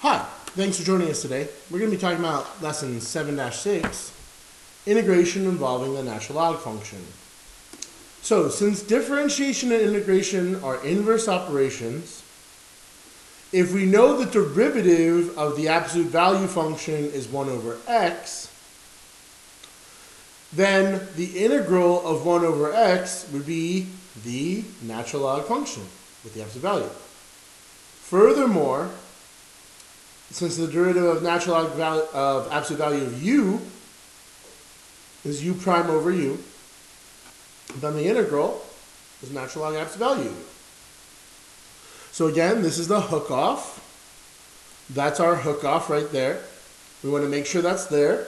Hi, thanks for joining us today. We're going to be talking about lesson 7-6, integration involving the natural log function. So, since differentiation and integration are inverse operations, if we know the derivative of the absolute value function is 1 over x, then the integral of 1 over x would be the natural log function with the absolute value. Furthermore, since the derivative of natural log value of absolute value of u is u prime over u, then the integral is natural log absolute value. So again, this is the hook off. That's our hook off right there. We want to make sure that's there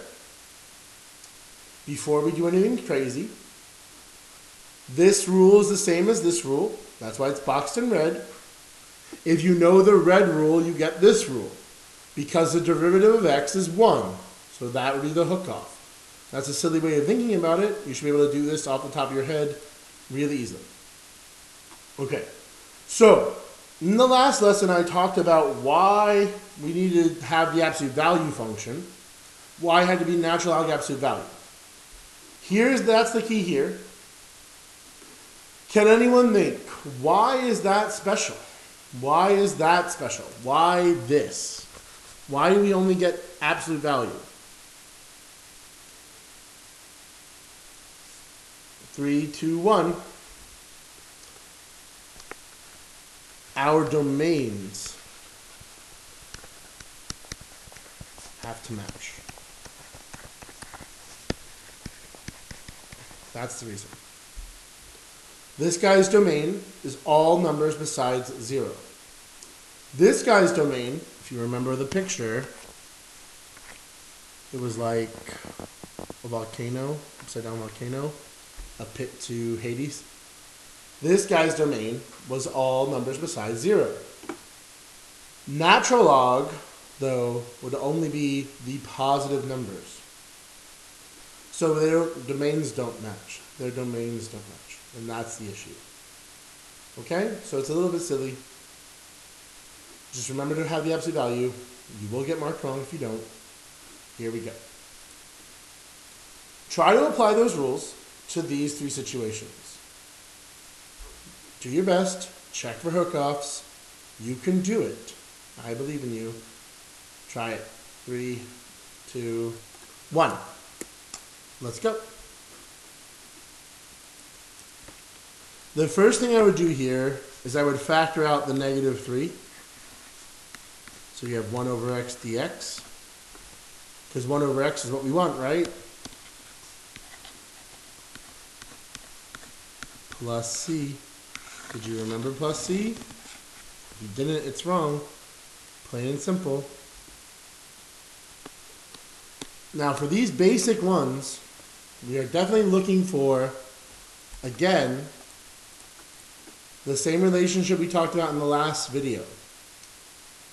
before we do anything crazy. This rule is the same as this rule. That's why it's boxed in red. If you know the red rule, you get this rule. Because the derivative of x is 1. So that would be the hook off. That's a silly way of thinking about it. You should be able to do this off the top of your head really easily. Okay, so in the last lesson I talked about why we needed to have the absolute value function. Why it had to be natural log absolute value. That's the key here. Can anyone think, why is that special? Why is that special? Why this? Why do we only get absolute value? 3, 2, 1. Our domains have to match. That's the reason. This guy's domain is all numbers besides 0. This guy's domain, if you remember the picture, it was like a volcano, upside down volcano, a pit to Hades. This guy's domain was all numbers besides 0. Natural log, though, would only be the positive numbers. So their domains don't match. Their domains don't match. And that's the issue. Okay? So it's a little bit silly. Just remember to have the absolute value. You will get marked wrong if you don't. Here we go. Try to apply those rules to these 3 situations. Do your best. Check for hook-offs. You can do it. I believe in you. Try it. 3, 2, 1. Let's go. The first thing I would do here is I would factor out the negative 3. So you have 1 over x dx. Because 1 over x is what we want, right? Plus c. Did you remember plus c? If you didn't, it's wrong. Plain and simple. Now for these basic ones, we are definitely looking for, again, the same relationship we talked about in the last video.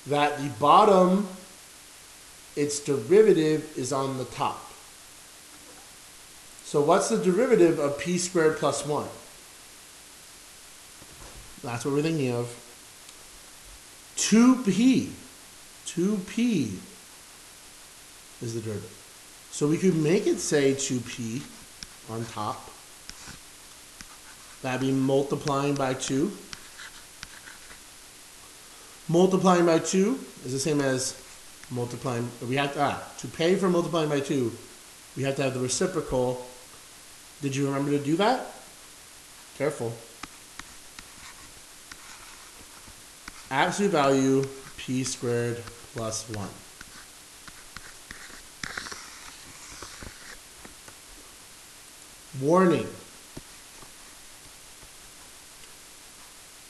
That the bottom, its derivative is on the top. So what's the derivative of p squared plus 1? That's what we're thinking of. 2p. 2p is the derivative. So we could make it say 2p on top. That'd be multiplying by 2. Multiplying by 2 is the same as multiplying. We have to pay for multiplying by 2, we have to have the reciprocal. Did you remember to do that? Careful. Absolute value p squared plus 1. Warning.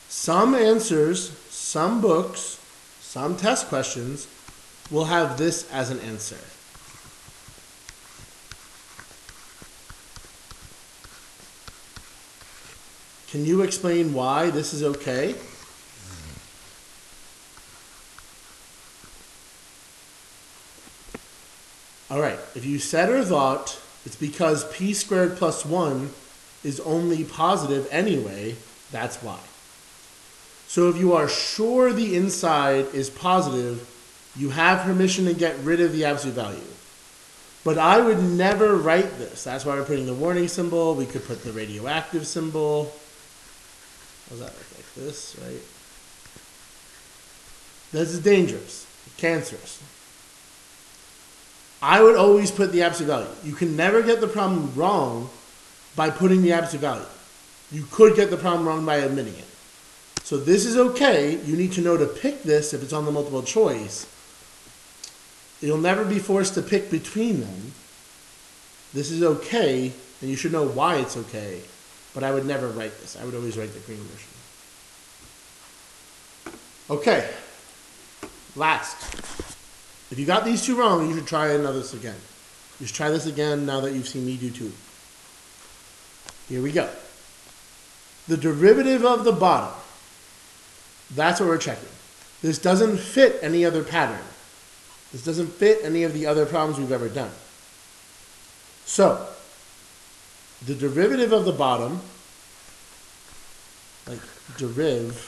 Some answers, some books, some test questions will have this as an answer. Can you explain why this is okay? All right, if you said or thought it's because p squared plus 1 is only positive anyway, that's why. So if you are sure the inside is positive, You have permission to get rid of the absolute value. But I would never write this. That's why we're putting the warning symbol. We could put the radioactive symbol. What does that look like? This, right? This is dangerous, cancerous. I would always put the absolute value. You can never get the problem wrong by putting the absolute value. You could get the problem wrong by omitting it. So this is okay. You need to know to pick this if it's on the multiple choice. You'll never be forced to pick between them. This is okay, and you should know why it's okay, but I would never write this. I would always write the green version. Okay, last. If you got these two wrong, you should try this again. You should try this again now that you've seen me do two. Here we go. The derivative of the bottom. That's what we're checking. This doesn't fit any other pattern. This doesn't fit any of the other problems we've ever done. So, the derivative of the bottom, like deriv,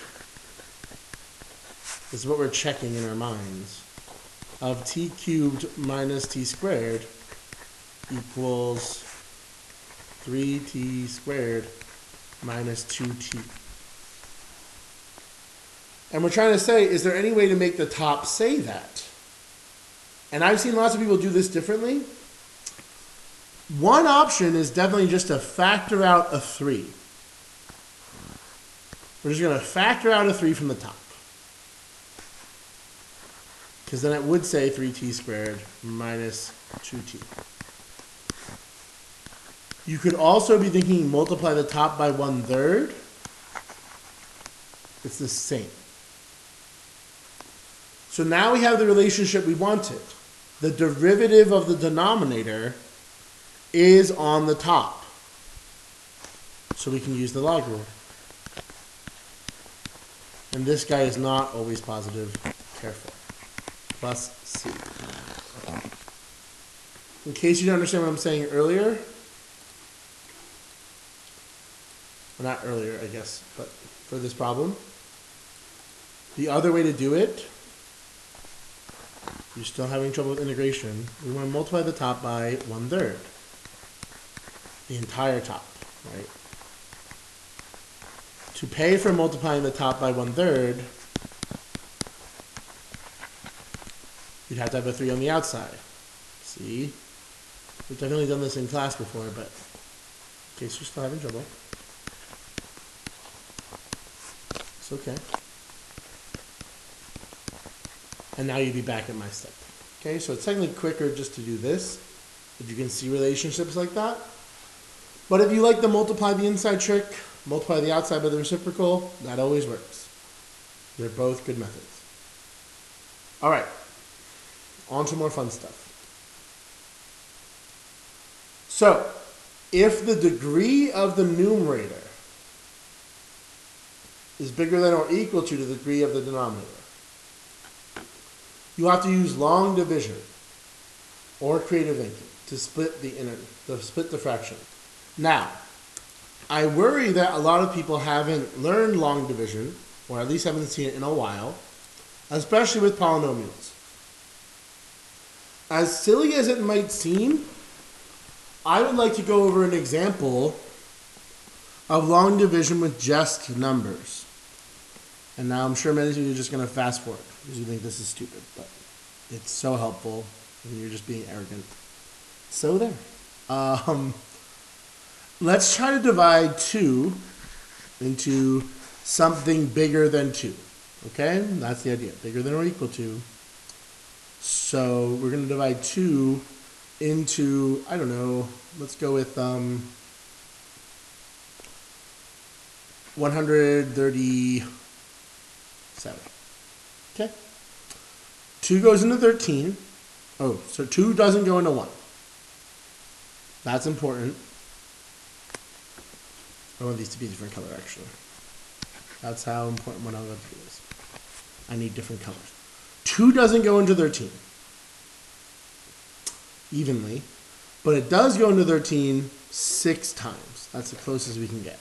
is what we're checking in our minds, of t cubed minus t squared equals 3t squared minus 2t. And we're trying to say, is there any way to make the top say that? And I've seen lots of people do this differently. One option is definitely just to factor out a 3. We're just going to factor out a 3 from the top. Because then it would say 3t squared minus 2t. You could also be thinking multiply the top by 1/3. It's the same. So now we have the relationship we wanted. The derivative of the denominator is on the top. So we can use the log rule. And this guy is not always positive. Careful. Plus c. In case you don't understand what I'm saying earlier, well, not earlier, I guess, but for this problem, the other way to do it, you're still having trouble with integration, we want to multiply the top by 1/3. The entire top, right? To pay for multiplying the top by 1/3, you'd have to have a 3 on the outside. See? We've definitely done this in class before, but in case you're still having trouble, it's okay. And now you'd be back at my step. Okay, so it's technically quicker just to do this, if you can see relationships like that. But if you like to multiply the inside trick, multiply the outside by the reciprocal, that always works. They're both good methods. All right, on to more fun stuff. So, if the degree of the numerator is bigger than or equal to the degree of the denominator, you have to use long division or creative thinking to split the fraction. Now, I worry that a lot of people haven't learned long division, or at least haven't seen it in a while, especially with polynomials. As silly as it might seem, I would like to go over an example of long division with just numbers. And now I'm sure many of you are just going to fast forward because you think this is stupid, but it's so helpful and you're just being arrogant. So there. Let's try to divide 2 into something bigger than 2. Okay? That's the idea. Bigger than or equal to. So we're going to divide 2 into, I don't know, let's go with 137. Okay? 2 goes into 13. Oh, so 2 doesn't go into 1. That's important. I want these to be a different color, actually. That's how important one element is. I need different colors. 2 doesn't go into 13 evenly, but it does go into 13 6 times. That's the closest we can get.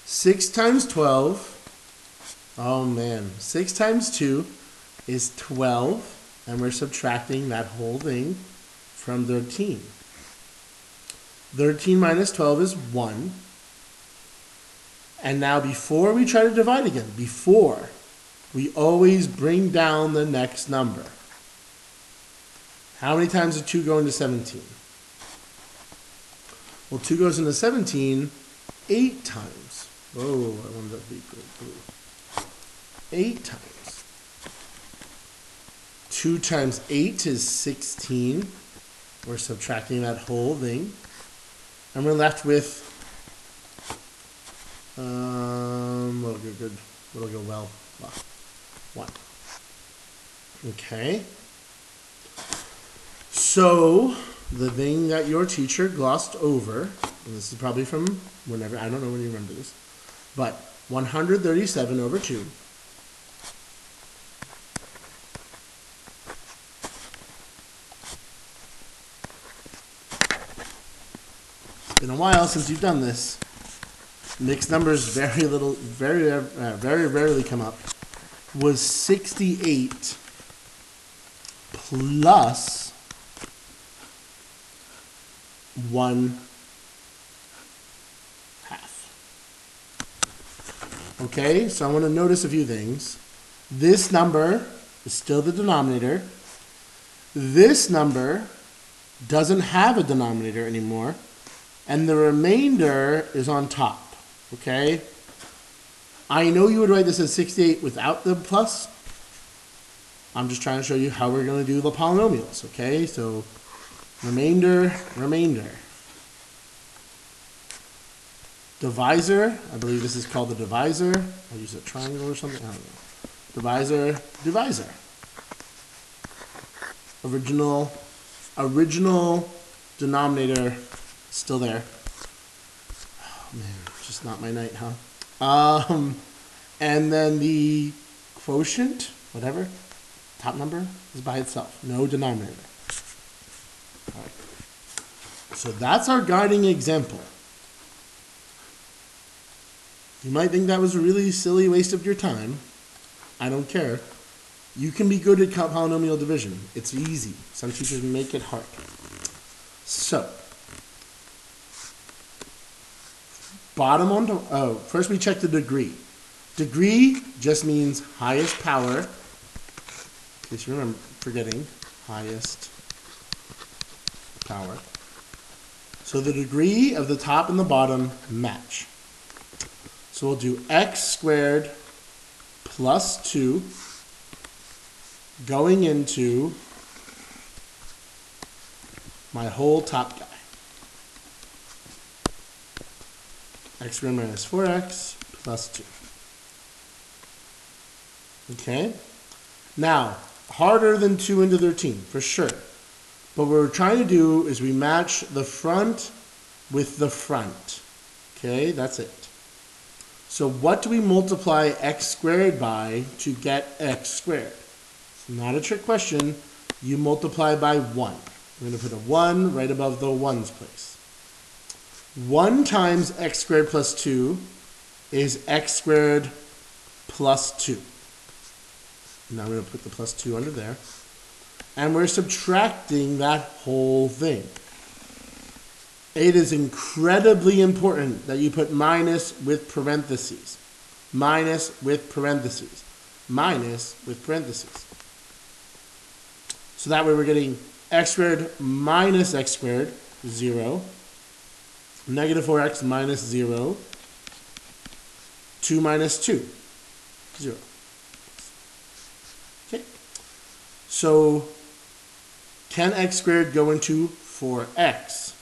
6 times 12. Oh man, 6 times 2 is 12, and we're subtracting that whole thing from 13. 13 minus 12 is 1. And now before we try to divide again, we always bring down the next number. How many times does 2 go into 17? Well, 2 goes into 17 8 times. Whoa, I wanted that to be blue. 8 times. 2 times 8 is 16. We're subtracting that whole thing. And we're left with, what'll go good? What'll go well? 1. Okay. So, the thing that your teacher glossed over, and this is probably from whenever, I don't know when you remember this, but 137 over 2 It's been a while since you've done this. Mixed numbers very rarely come up. Was 68 plus 1/2. Okay, so I want to notice a few things. This number is still the denominator. This number doesn't have a denominator anymore, and the remainder is on top. Okay? I know you would write this as 68 without the plus. I'm just trying to show you how we're going to do the polynomials. Okay, so remainder. Divisor, I believe this is called the divisor. I'll use a triangle or something, I don't know. Divisor. Original denominator, still there. Oh man, just not my night, huh? And then the quotient, whatever, top number is by itself, no denominator. All right. So that's our guiding example. You might think that was a really silly waste of your time. I don't care. You can be good at polynomial division. It's easy. Some teachers make it hard. So, first we check the degree. Degree just means highest power. In case you remember, forgetting, highest power. So the degree of the top and the bottom match. So we'll do x squared plus 2 going into my whole top guy. X squared minus 4x plus 2. Okay? Now, harder than 2 into 13, for sure. But what we're trying to do is we match the front with the front. Okay, that's it. So what do we multiply x squared by to get x squared? It's not a trick question. You multiply by 1. We're going to put a 1 right above the 1's place. 1 times x squared plus 2 is x squared plus 2. Now we're going to put the plus 2 under there. And we're subtracting that whole thing. It is incredibly important that you put minus with parentheses. Minus with parentheses. Minus with parentheses. So that way we're getting x squared minus x squared, 0. Negative 4x minus 0. 2 minus 2, 0. Okay. So, can x squared go into 4x?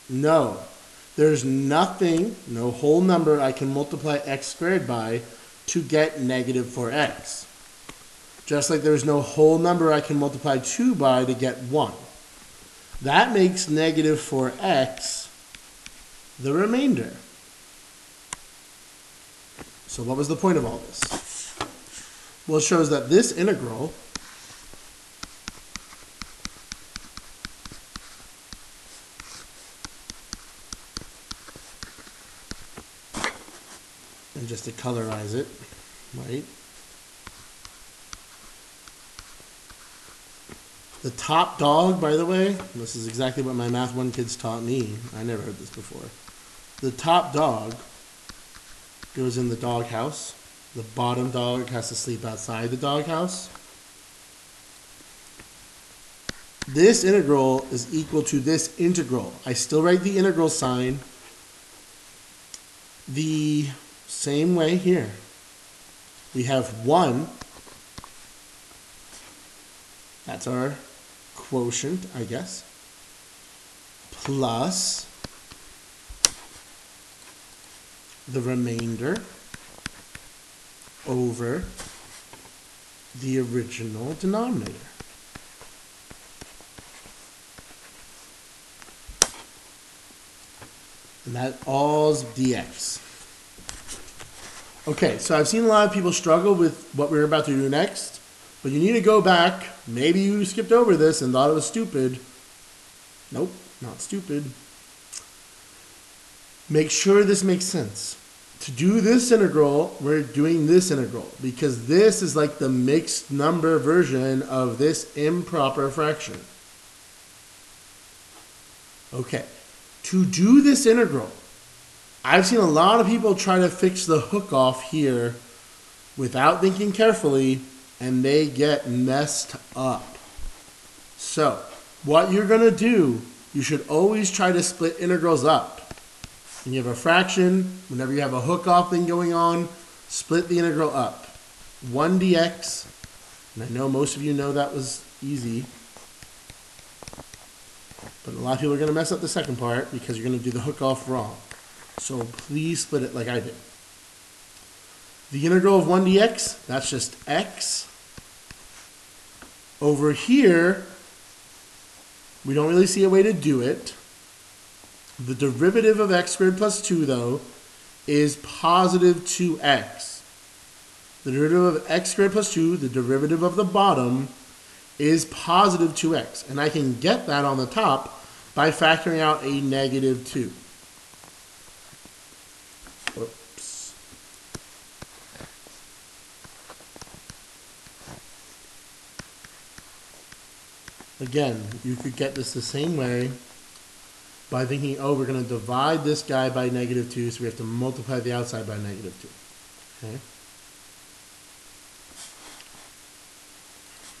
No. There's nothing, no whole number I can multiply x squared by to get negative 4x. Just like there's no whole number I can multiply 2 by to get 1. That makes negative 4x the remainder. So what was the point of all this? Well, it shows that this integral and just to colorize it, right? The top dog, by the way, this is exactly what my Math 1 kids taught me. I never heard this before. The top dog goes in the doghouse. The bottom dog has to sleep outside the doghouse. This integral is equal to this integral. I still write the integral sign the same way here. We have 1. That's our quotient, I guess. Plus the remainder over the original denominator. And that all's dx. Okay, so I've seen a lot of people struggle with what we're about to do next, but you need to go back. Maybe you skipped over this and thought it was stupid. Nope, not stupid. Make sure this makes sense. To do this integral, we're doing this integral because this is like the mixed number version of this improper fraction. Okay, to do this integral, I've seen a lot of people try to fix the hook off here without thinking carefully, and they get messed up. So, what you're going to do, you should always try to split integrals up. When you have a fraction, whenever you have a hook off thing going on, split the integral up. 1 dx, and I know most of you know that was easy, but a lot of people are going to mess up the second part because you're going to do the hook off wrong. So please split it like I did. The integral of 1 dx, that's just x. Over here, we don't really see a way to do it. The derivative of x squared plus 2, though, is positive 2x. The derivative of x squared plus 2, the derivative of the bottom, is positive 2x. And I can get that on the top by factoring out a negative 2. Oops. Again, you could get this the same way by thinking, oh, we're going to divide this guy by negative 2, so we have to multiply the outside by negative 2. Okay?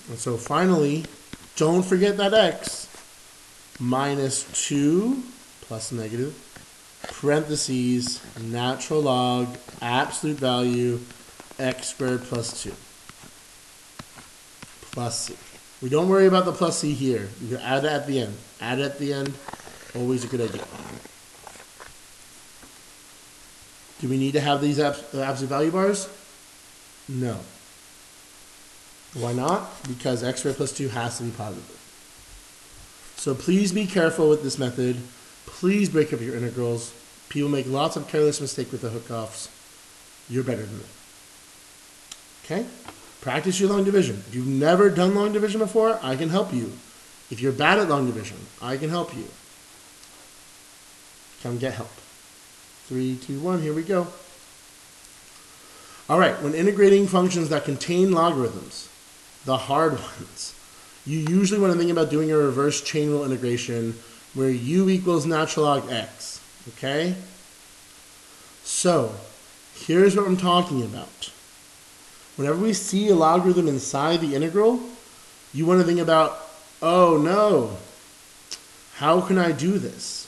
And so finally, don't forget that x minus 2 plus negative, parentheses, natural log, absolute value, x squared plus 2, plus c. We don't worry about the plus c here. You can add it at the end. Add it at the end. Always a good idea. Do we need to have these absolute value bars? No. Why not? Because x squared plus 2 has to be positive. So please be careful with this method. Please break up your integrals. People make lots of careless mistakes with the hook-offs. You're better than that. Okay? Practice your long division. If you've never done long division before, I can help you. If you're bad at long division, I can help you. Come get help. 3, 2, 1, here we go. All right, when integrating functions that contain logarithms, the hard ones, you usually want to think about doing a reverse chain rule integration where u equals natural log x, okay? So, here's what I'm talking about. Whenever we see a logarithm inside the integral, you want to think about, oh no, how can I do this?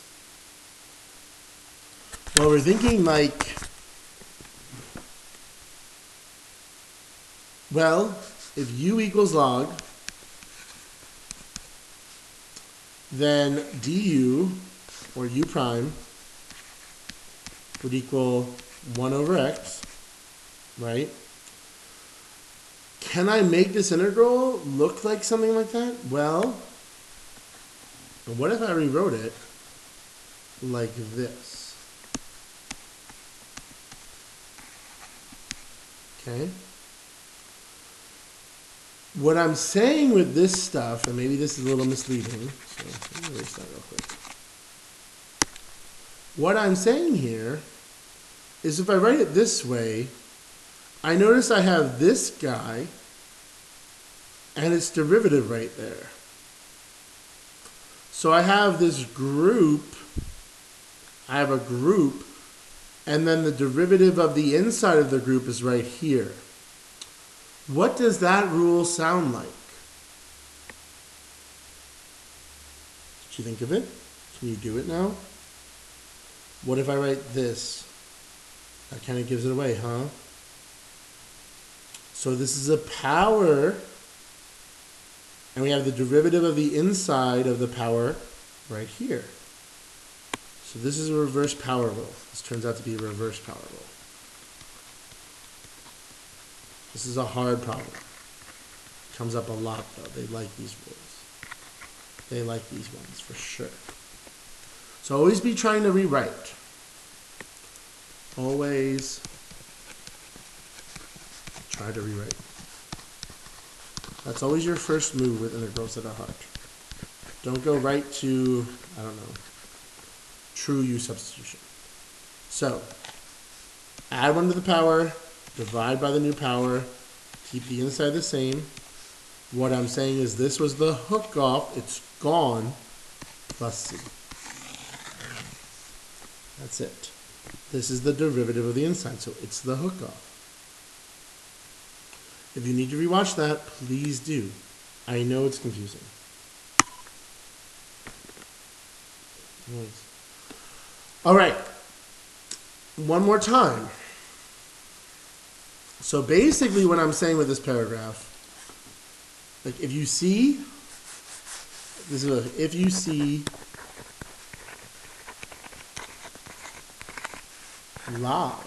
Well, we're thinking like, well, if u equals log, then du, or u prime, would equal 1 over x, right? Can I make this integral look like something like that? Well, what if I rewrote it like this? Okay? What I'm saying with this stuff, and maybe this is a little misleading, so let me erase that real quick. What I'm saying here is if I write it this way, I notice I have this guy and its derivative right there. So I have this group. I have a group, and then the derivative of the inside of the group is right here. What does that rule sound like? Did you think of it? Can you do it now? What if I write this? That kind of gives it away, huh? So this is a power, and we have the derivative of the inside of the power right here. So this is a reverse power rule. This turns out to be a reverse power rule. This is a hard problem. Comes up a lot though. They like these rules. They like these ones for sure. So always be trying to rewrite. Always try to rewrite. That's always your first move with integrals that are hard. Don't go right to, I don't know, true U substitution. So, add 1 to the power, divide by the new power, keep the inside the same. What I'm saying is this was the hook off, it's gone, plus C. That's it. This is the derivative of the inside, so it's the hook off. If you need to rewatch that, please do. I know it's confusing. All right. One more time. So basically what I'm saying with this paragraph, like if you see, if you see log,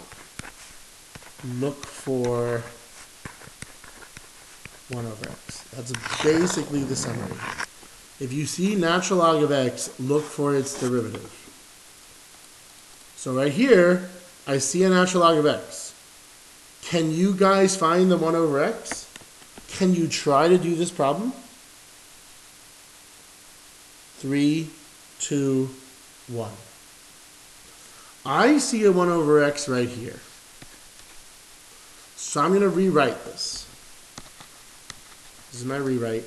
look for 1 over x. That's basically the summary. If you see natural log of x, look for its derivative. So right here, I see a natural log of x. Can you guys find the 1 over x? Can you try to do this problem? 3, 2, 1. I see a 1 over x right here. So I'm going to rewrite this. This is my rewrite.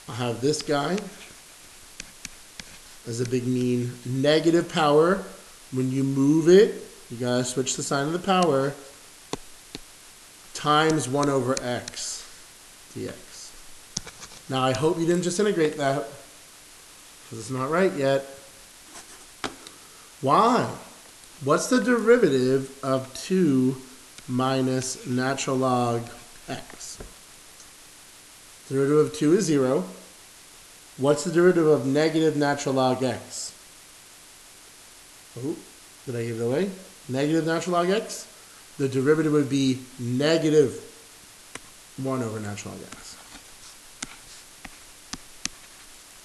I'll have this guy as a big mean negative power. When you move it, you gotta switch the sign of the power, times 1 over x dx. Now I hope you didn't just integrate that, because it's not right yet. Why? What's the derivative of 2 minus natural log x? The derivative of 2 is 0. What's the derivative of negative natural log x? Oh, did I give it away? Negative natural log x? The derivative would be negative 1 over natural log x.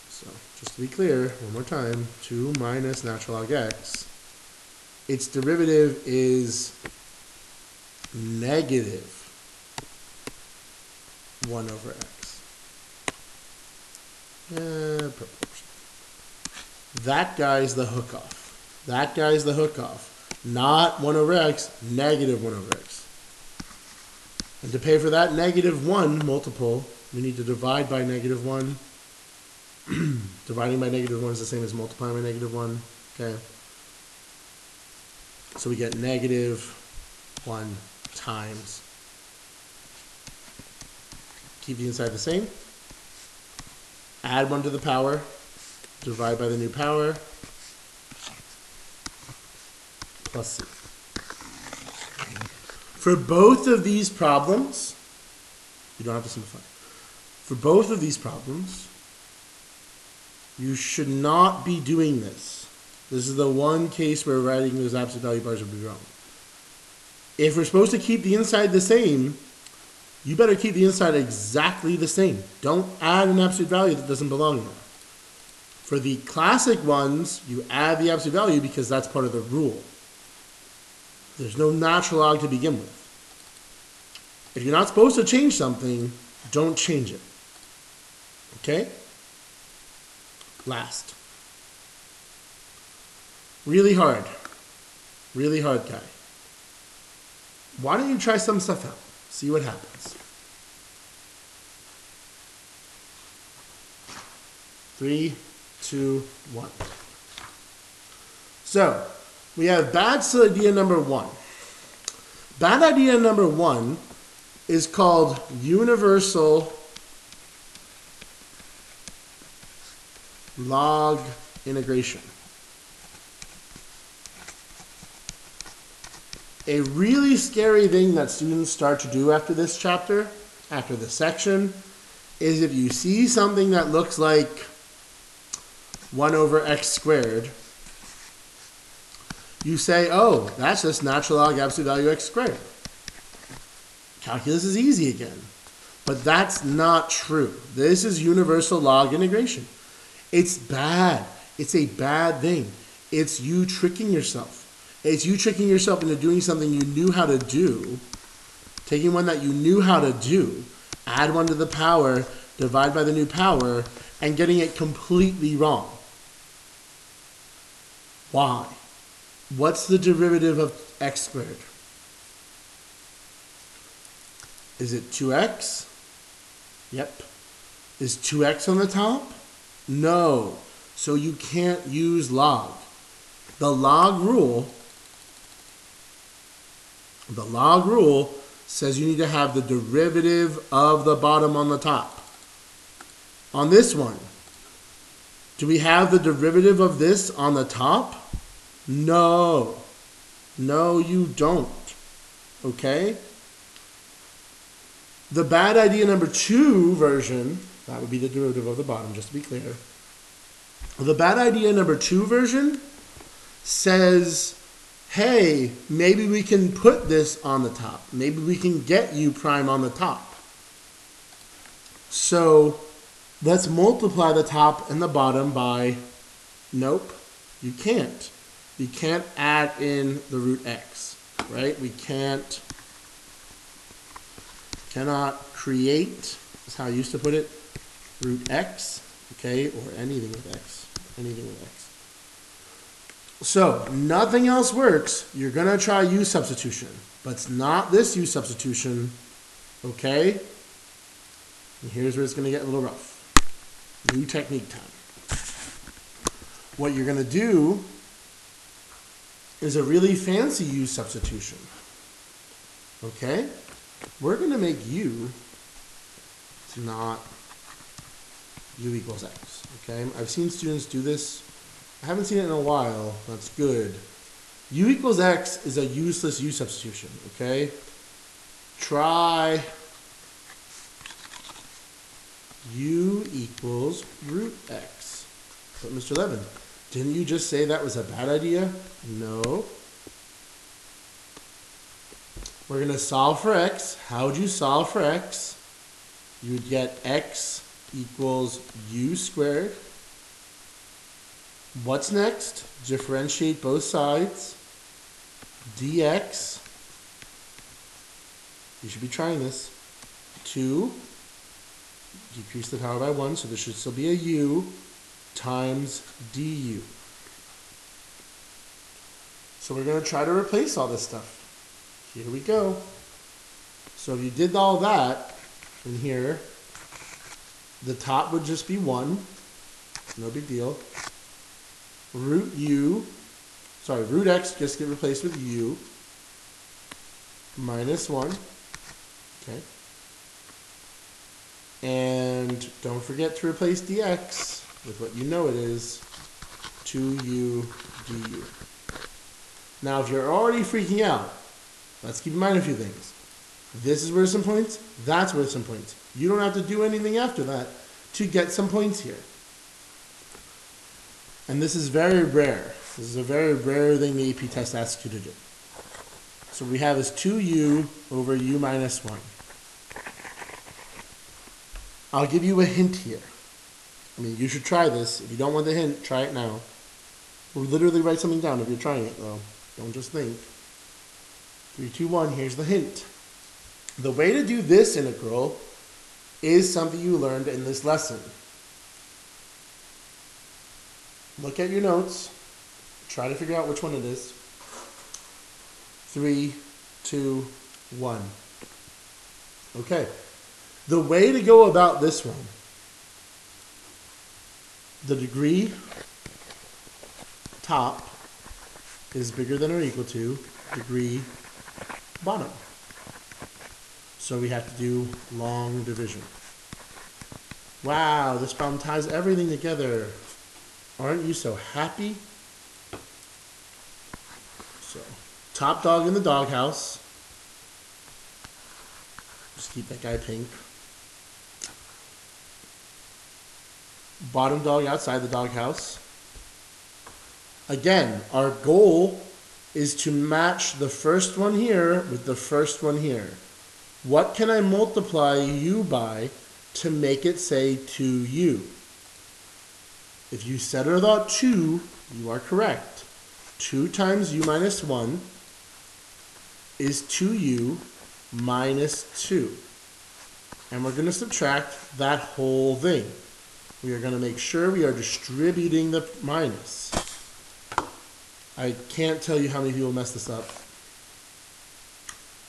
So, just to be clear, one more time, 2 minus natural log x. Its derivative is negative 1 over x. Proportion. That guy's the hook off. That guy's the hook off. Not 1 over x, negative 1 over x. And to pay for that negative 1 multiple, we need to divide by negative 1. Dividing by negative 1 is the same as multiplying by negative 1. Okay. So we get negative 1 times. Keep the inside the same. Add 1 to the power. Divide by the new power. Plus C. For both of these problems, you don't have to simplify. For both of these problems, you should not be doing this. This is the one case where writing those absolute value bars would be wrong. If we're supposed to keep the inside the same, you better keep the inside exactly the same. Don't add an absolute value that doesn't belong there. For the classic ones, you add the absolute value because that's part of the rule. There's no natural log to begin with. If you're not supposed to change something, don't change it. Okay? Last. Really hard. Really hard guy. Why don't you try some stuff out? See what happens. 3, 2, 1. So, we have bad idea number 1. Bad idea number 1 is called universal log integration. A really scary thing that students start to do after this chapter, after this section, is if you see something that looks like 1 over x squared, you say, oh, that's just natural log absolute value x squared. Calculus is easy again. But that's not true. This is universal log integration. It's bad. It's a bad thing. It's you tricking yourself. It's you tricking yourself into doing something you knew how to do, taking one that you knew how to do, add 1 to the power, divide by the new power, and getting it completely wrong. Why? What's the derivative of x squared? Is it 2x? Yep. Is 2x on the top? No. So you can't use log. The log rule says you need to have the derivative of the bottom on the top. On this one, do we have the derivative of this on the top? No. No, you don't. Okay? The bad idea number 2 version, that would be the derivative of the bottom, just to be clear. The bad idea number 2 version says, hey, maybe we can put this on the top. Maybe we can get u prime on the top. So let's multiply the top and the bottom by, nope, you can't. You can't add in the root x, right? We cannot create, that's how I used to put it, root x, okay, or anything with x, anything with x. So, nothing else works. You're going to try u substitution, but it's not this u substitution, okay? And here's where it's going to get a little rough. New technique time. What you're going to do is a really fancy u substitution, okay? We're going to make u not u equals x, okay? I've seen students do this. I haven't seen it in a while. That's good. U equals x is a useless u substitution, okay? Try u equals root x. But Mr. Leven, didn't you just say that was a bad idea? No. We're going to solve for x. How would you solve for x? You would get x equals u squared. What's next? Differentiate both sides. Dx. You should be trying this. 2. Decrease the power by 1, so there should still be a u times du. So we're going to try to replace all this stuff. Here we go. So if you did all that in here, the top would just be 1. No big deal. Root x just get replaced with u minus 1. Okay. And don't forget to replace dx with what you know it is, 2u du. Now, if you're already freaking out, let's keep in mind a few things. This is worth some points. That's worth some points. You don't have to do anything after that to get some points here. And this is very rare. This is a very rare thing the AP test asks you to do. So we have is 2u over u minus 1. I'll give you a hint here. I mean, you should try this. If you don't want the hint, try it now. Or literally write something down if you're trying it, though. Don't just think. 3, 2, 1, here's the hint. The way to do this integral is something you learned in this lesson. Look at your notes. Try to figure out which one it is. 3, 2, 1. Okay. The way to go about this one, the degree top is bigger than or equal to degree bottom. So we have to do long division. Wow, this problem ties everything together. Aren't you so happy? So, top dog in the doghouse. Just keep that guy pink. Bottom dog outside the doghouse. Again, our goal is to match the first one here with the first one here. What can I multiply u by to make it say 2u? If you said or thought 2, you are correct. 2 times u minus 1 is 2u minus 2. And we're going to subtract that whole thing. We are going to make sure we are distributing the minus. I can't tell you how many people mess this up.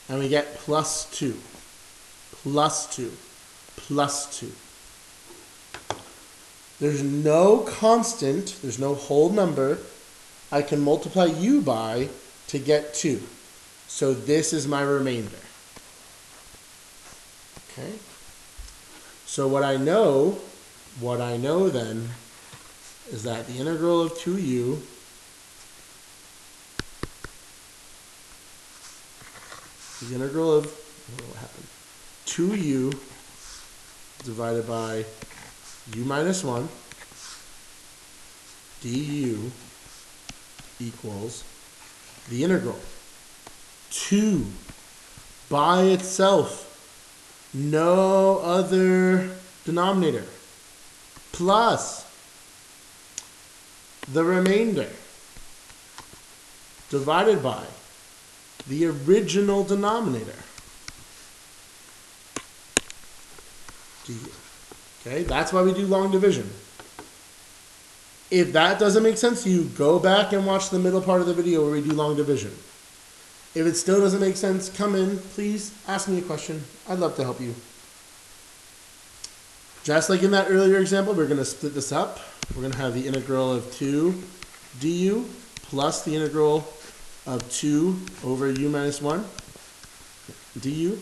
And we get plus 2, plus 2, plus 2. There's no constant, there's no whole number I can multiply u by to get 2. So this is my remainder. Okay? So what I know then is that the integral of 2u the integral of, what happened? 2u divided by u minus 1 du equals the integral. 2 by itself, no other denominator, plus the remainder divided by the original denominator, du. Okay, that's why we do long division. If that doesn't make sense to you, go back and watch the middle part of the video where we do long division. If it still doesn't make sense, come in, please ask me a question. I'd love to help you. Just like in that earlier example, we're going to split this up. We're going to have the integral of 2 du plus the integral of 2 over u minus 1 du.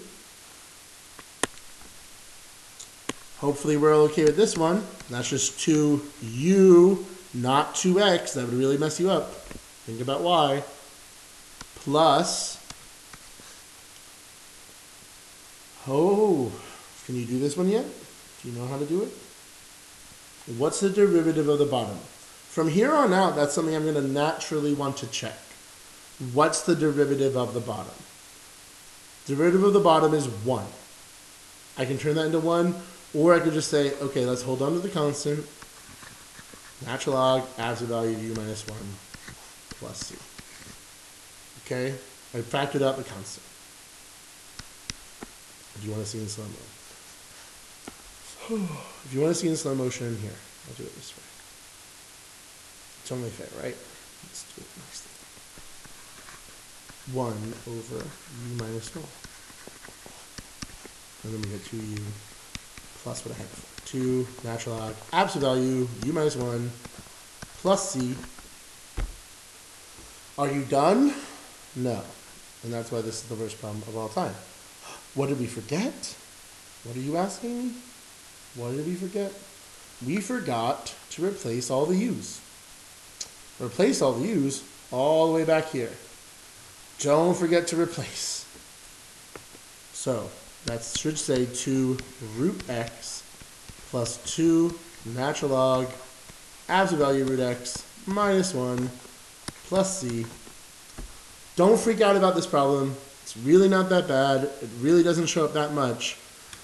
Hopefully we're okay with this one. That's just 2u, not 2x. That would really mess you up. Think about why. Plus, oh, can you do this one yet? Do you know how to do it? What's the derivative of the bottom? From here on out, that's something I'm going to naturally want to check. What's the derivative of the bottom? Derivative of the bottom is 1. I can turn that into 1, or I could just say, okay, let's hold on to the constant. Natural log, absolute value of u minus 1 plus c. Okay? I factored out the constant. Do you want to see in slow mo? If you want to see in slow motion, here, I'll do it this way. It's only fair, right? Let's do it nicely. 1 over u minus 1. And then we get 2u plus what I had before. 2 natural log, absolute value, u minus 1 plus c. Are you done? No. And that's why this is the worst problem of all time. What did we forget? What are you asking me? What did we forget? We forgot to replace all the u's. Replace all the u's all the way back here. Don't forget to replace. So that should say 2 root x plus 2 natural log absolute value root x minus 1 plus c. Don't freak out about this problem. It's really not that bad. It really doesn't show up that much.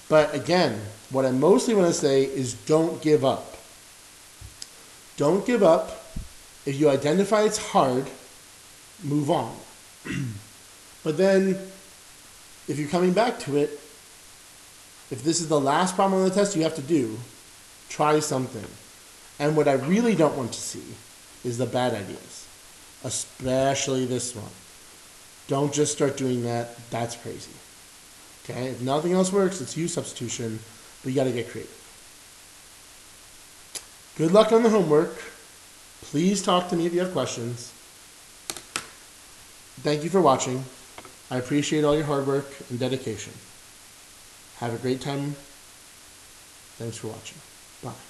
But again, what I mostly want to say is don't give up. Don't give up. If you identify it's hard, move on. But then, if you're coming back to it, if this is the last problem on the test you have to do, try something. And what I really don't want to see is the bad ideas, especially this one. Don't just start doing that. That's crazy. Okay, if nothing else works, it's U substitution, but you got to get creative. Good luck on the homework. Please talk to me if you have questions. Thank you for watching. I appreciate all your hard work and dedication. Have a great time. Thanks for watching. Bye.